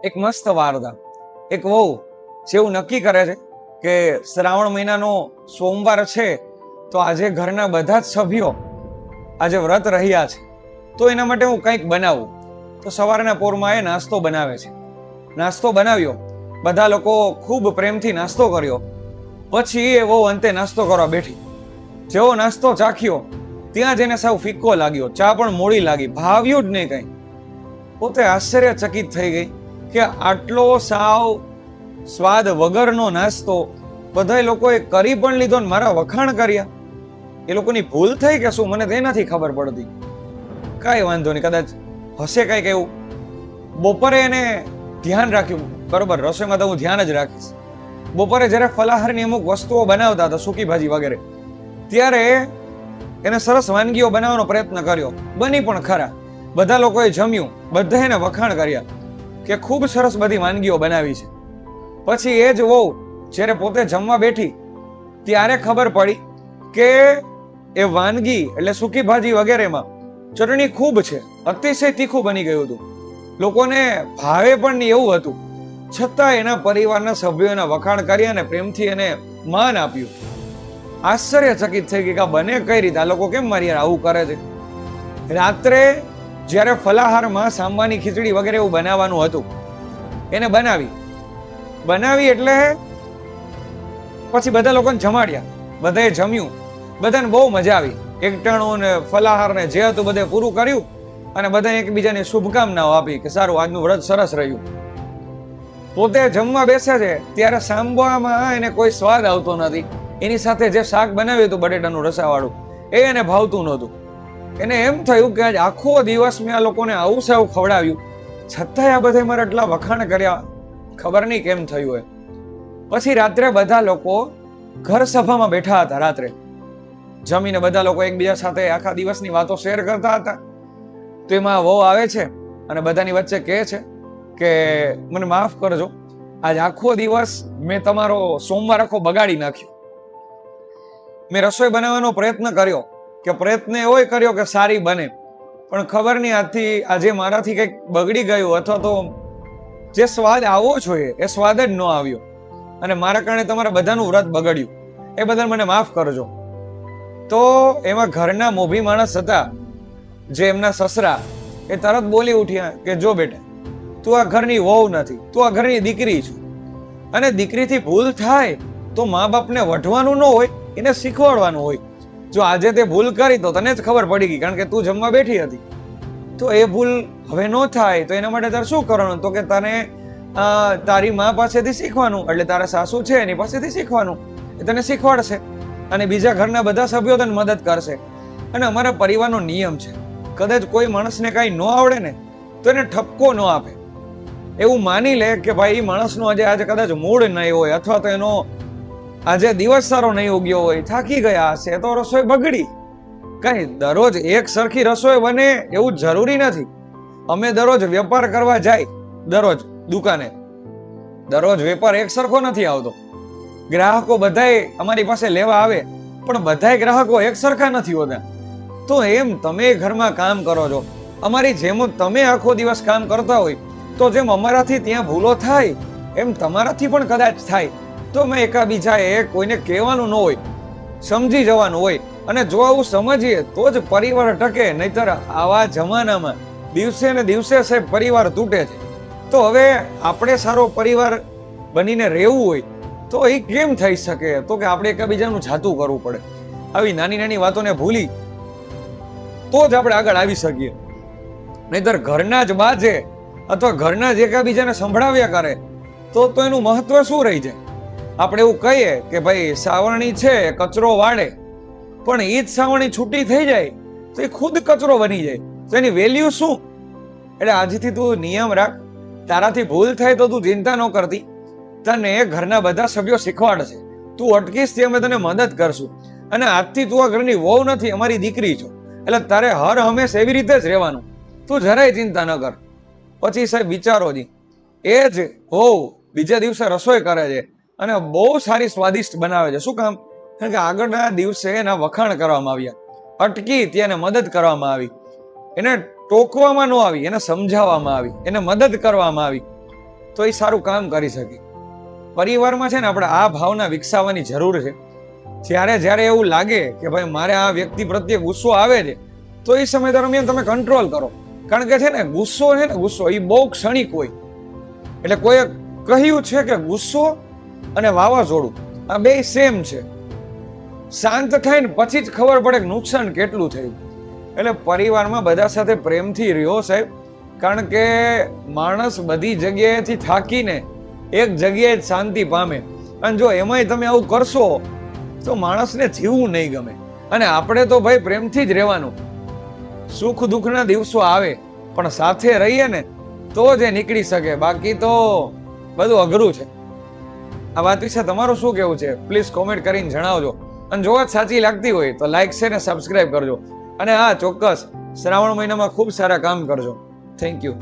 એક મસ્ત વાર્તા. એક વહુ છે એવું નક્કી કરે છે કે શ્રાવણ મહિનાનો સોમવાર છે તો આજે ઘરના બધા જ સભ્યો આજે વ્રત રહ્યા છે તો એના માટે હું કંઈક બનાવું. તો સવારના પોરમાં એ નાસ્તો બનાવે છે. નાસ્તો બનાવ્યો, બધા લોકો ખૂબ પ્રેમથી નાસ્તો કર્યો. પછી એ વહુ અંતે નાસ્તો કરવા બેઠી. જેવો નાસ્તો ચાખ્યો ત્યાં જ એને સાવ ફિક્કો લાગ્યો, ચા પણ મોડી લાગી, ભાવ્યું જ નહીં કંઈ. પોતે આશ્ચર્યચકિત થઈ ગઈ કે આટલો સાવ સ્વાદ વગરનો નાસ્તો બધા લોકોએ કરી પણ લીધો ને મારા વખાણ કર્યા. એ લોકોની ભૂલ થઈ કે શું, મને તે નથી ખબર પડતી. કાંઈ વાંધો નહીં, કદાચ હશે કંઈક એવું. બપોરે એને ધ્યાન રાખ્યું, બરોબર રસોઈમાં તો હું ધ્યાન જ રાખીશ. બપોરે જ્યારે ફલાહારની અમુક વસ્તુઓ બનાવતા હતા, સૂકી ભાજી વગેરે, ત્યારે એને સરસ વાનગીઓ બનાવવાનો પ્રયત્ન કર્યો. બની પણ ખરા. બધા લોકોએ જમ્યું, બધા એને વખાણ કર્યા કે ખૂબ સરસ બધી વાનગીઓ બનાવી છે. પછી એ જ વહુ જ્યારે પોતે જમવા બેઠી ત્યારે ખબર પડી કે એ વાનગી એટલે સૂકી ભાજી વગેરેમાં ચટણી ખૂબ છે, અતિશય તીખું બની ગયું હતું. લોકોને ભાવે પણ નહીં એવું હતું. છતાં એના પરિવારના સભ્યો એના વખાણ કર્યા અને પ્રેમથી એને માન આપ્યું. આશ્ચર્યચકિત થઈ ગઈ કે બને કઈ રીતે, આ લોકો કેમ મારી યાર આવું કરે છે. રાત્રે જ્યારે ફલાહારમાં સાંભાની ખીચડી વગેરે એવું બનાવવાનું હતું, એને બનાવી એટલે પછી બધા લોકોને જમાડ્યા. બધાએ જમ્યું, બધાને બહુ મજા આવી. એકટાણું ને ફલાહાર ને જે હતું બધે પૂરું કર્યું અને બધા એકબીજાને શુભકામનાઓ આપી કે સારું આજનું વ્રત સરસ રહ્યું. પોતે જમવા બેસે છે ત્યારે સાંભામાં એને કોઈ સ્વાદ આવતો નથી. એની સાથે જે શાક બનાવ્યું હતું બટેટાનું રસાવાળું એ એને ભાવતું નહોતું. એને એમ થયું કે આજ આખો દિવસ મેં આ લોકોને આવું સાવ ખવડાવ્યું, છતાંય આ બધા મારા એટલા વખાણ કર્યા, ખબર નહીં કેમ થયું હોય. પછી રાત્રે બધા લોકો ઘર સભામાં બેઠા હતા. રાત્રે જમીને બધા લોકો એકબીજા સાથે આખા દિવસની વાતો શેર કરતા હતા. તો એમાં વહુ આવે છે અને બધાની વચ્ચે કહે છે કે મને માફ કરજો, આજ આખો દિવસ મેં તમારો સોમવાર આખો બગાડી નાખ્યો. મેં રસોઈ બનાવવાનો પ્રયત્ન કર્યો કે પ્રયત્ન એવો કર્યો કે સારી બને, પણ ખબર નહીં આજે મારાથી કંઈક બગડી ગયું અથવા તો જે સ્વાદ આવવો જોઈએ એ સ્વાદ જ ન આવ્યો અને મારા કારણે તમારા બધાનું વ્રત બગડ્યું. એ બદલ મને માફ કરજો. તો એમાં ઘરના મોભી માણસ હતા જે એમના સસરા, એ તરત બોલી ઉઠ્યા કે જો બેટા, તું આ ઘરની વહુ નથી, તું આ ઘરની દીકરી છું. અને દીકરીથી ભૂલ થાય તો મા બાપને વઢવાનું ન હોય, એને શીખવાડવાનું હોય. જો આજે તે ભૂલ કરી તો તને જ ખબર પડી ગઈ, કારણ કે તું જમવા બેઠી હતી. તો એ ભૂલ હવે ન થાય તો એના માટે તારે શું કરવાનું? તો કે તને તારી મા પાસેથી શીખવાનું, એટલે તારા સાસુ છે એની પાસેથી શીખવાનું, એ તને શીખવાડશે અને બીજા ઘરના બધા સભ્યો તને મદદ કરશે. અને અમારા પરિવારનો નિયમ છે, કદાચ કોઈ માણસને કાંઈ ન આવડે ને તો એને ઠપકો ન આપે. એવું માની લે કે ભાઈ એ માણસનો આજે કદાચ મૂડ નહીં હોય અથવા તો એનો આજે દિવસ સારો નહીં ઉગ્યો હોય, થાકી ગયા હશે તો રસોઈ બગડી. કઈ દરરોજ એક સરખી રસોઈ બને એવું જરૂરી નથી. અમે દરરોજ વેપાર કરવા જાય, દરરોજ દુકાને, દરરોજ વેપાર એક સરખો નથી આવતો. ગ્રાહકો બધાય અમારી પાસે લેવા આવે, પણ બધાય ગ્રાહકો એક સરખા નથી હોતા. તો એમ તમે ઘરમાં કામ કરો છો, અમારી જેમ તમે આખો દિવસ કામ કરતા હોય, તો જેમ અમારાથી ત્યાં ભૂલો થાય એમ તમારાથી પણ કદાચ થાય. તો મેં એકાબીજાએ કોઈને કહેવાનું ન હોય, સમજી જવાનું હોય. અને જો આવું સમજીએ તો જ પરિવાર ટકે, નહીતર આવા જમાનામાં દિવસે ને દિવસે સાહેબ પરિવાર તૂટે છે. તો હવે આપણે સારો પરિવાર બનીને રહેવું હોય તો એ કેમ થઈ શકે? તો કે આપણે એકબીજાનું જાતું કરવું પડે. આવી નાની નાની વાતોને ભૂલી તો જ આપણે આગળ આવી શકીએ. નહીતર ઘરના જ બાજે અથવા ઘરના જ એકબીજાને સંભળાવ્યા કરે તો એનું મહત્વ શું રહી જાય? આપણે એવું કહીએ કે ભાઈ સાવરણી છે કચરો વાળે, પણ એ જ સાવરણી છૂટી થઈ જાય તો એ ખુદ કચરો બની જાય, તો એની વેલ્યુ શું? એટલે આજથી તું નિયમ રાખ. તારાથી ભૂલ થાય તો તું ચિંતા ન કરતી, તને ઘરના બધા સભ્યો શીખવાડશે. તું અટકીશ તે અમે તને મદદ કરશું. અને આજથી તું આ ઘરની વહુ નથી, અમારી દીકરી છો, એટલે તારે હર હંમેશ એવી રીતે જ રહેવાનું. તું જરાય ચિંતા ન કર. પછી સાહેબ વિચારો જી, એ જ વહુ બીજા દિવસે રસોઈ કરે છે અને બહુ સારી સ્વાદિષ્ટ બનાવે છે. શું કામ? કારણ કે આગળના દિવસે એના વખાણ કરવામાં આવ્યા, અટકી ત્યાં મદદ કરવામાં આવી, એને ટોકવામાં ન આવી, એને સમજાવવામાં આવી, એને મદદ કરવામાં આવી. તો એ સારું કામ કરી શકે. પરિવારમાં છે ને આપણે આ ભાવના વિકસાવવાની જરૂર છે. જ્યારે એવું લાગે કે ભાઈ મારે આ વ્યક્તિ પ્રત્યે ગુસ્સો આવે છે, તો એ સમય દરમિયાન તમે કંટ્રોલ કરો. કારણ કે છે ને ગુસ્સો એ બહુ ક્ષણિક હોય. એટલે કોઈએ કહ્યું છે કે ગુસ્સો અને વાવાઝોડું આ બે સેમ છે. શાંત થાય ને પછી જ ખબર પડે કે નુકસાન કેટલું થયું. એટલે પરિવારમાં બધા સાથે પ્રેમથી રહ્યો સાહેબ. કારણ કે માણસ બધી જગ્યાએથી થાકીને એક જગ્યાએ જ શાંતિ પામે. અને જો એમાંય તમે આવું કરશો તો માણસને જીવવું નહીં ગમે. અને આપણે તો ભાઈ પ્રેમથી જ રહેવાનું. સુખ દુઃખના દિવસો આવે પણ સાથે રહીએ ને તો જ એ નીકળી શકે. બાકી તો બધું અઘરું છે. આ વાત વિશે તમારું શું કહેવું છે પ્લીઝ કોમેન્ટ કરીને જણાવજો. અને જો વાત સાચી લાગતી હોય તો લાઈક શેર અને સબસ્ક્રાઇબ કરજો. અને હા, ચોક્કસ શ્રાવણ મહિનામાં ખૂબ સારા કામ કરજો. Thank you.